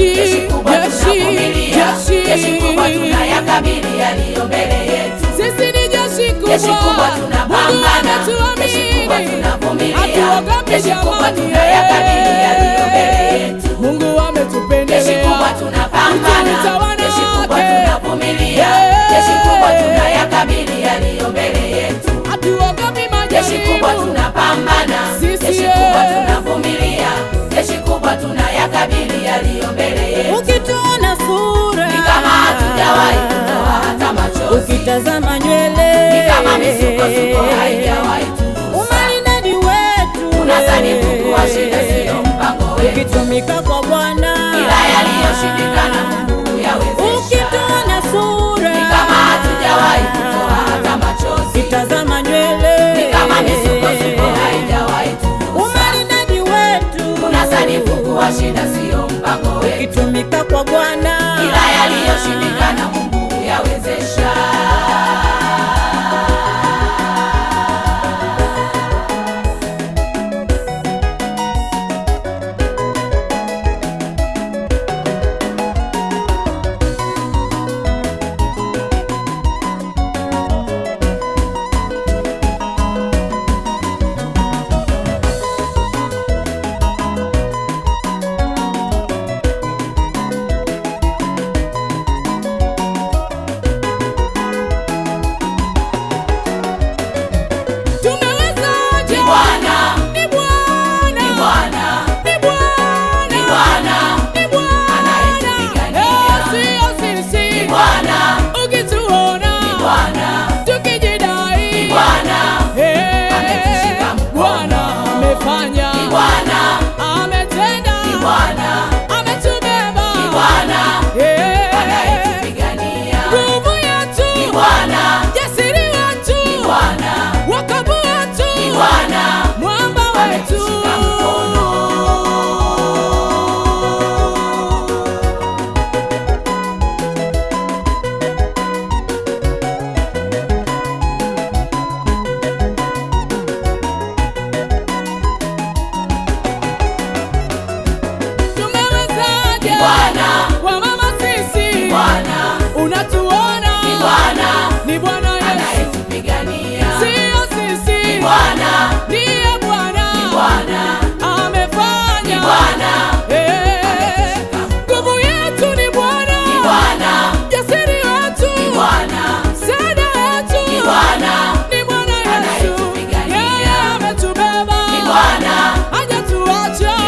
jeshi kubwa tunavumilia, jeshi kubwa tunayakabili yaliyo mbele yetu. Sisi ni jeshi kubwa, tunapambana, jeshi kubwa tunavumilia, jeshi kubwa tunayakabili yaliyo mbele yetu. Mungu ametupendelea, jeshi kubwa tunapambana, jeshi kubwa tunavumilia, jeshi kubwa tunayakabili yaliyo mbele yetu. Jeshi kubwa tunapambana, jeshi kubwa tunavumilia, jeshi kubwa tunayakabili yaliyo mbele yetu. Ukituona sura ni kama hatujawahi kutoa hata machozi, ukitazama nywele ni kama misukosuko haijawahi tugusa. Umaridadi wetu unasanifu kuwa shida siyo mpango wetu, ukitumika kwa Bwana ila yaliyoshindikana Mungu yawezesha. Ukituona sura ni kama hatujawahi kutoa hata machozi, ukitazama nywele ni kama misukosuko haijawahi tugusa. Umaridadi wetu unasanifu kuwa shida siyo mpango wetu, ukitumika kwa Bwana ila yaliyoshindikana Mungu yawezesha.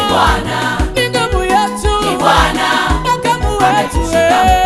Bwana, ni nguvu yetu, Bwana, ametushika.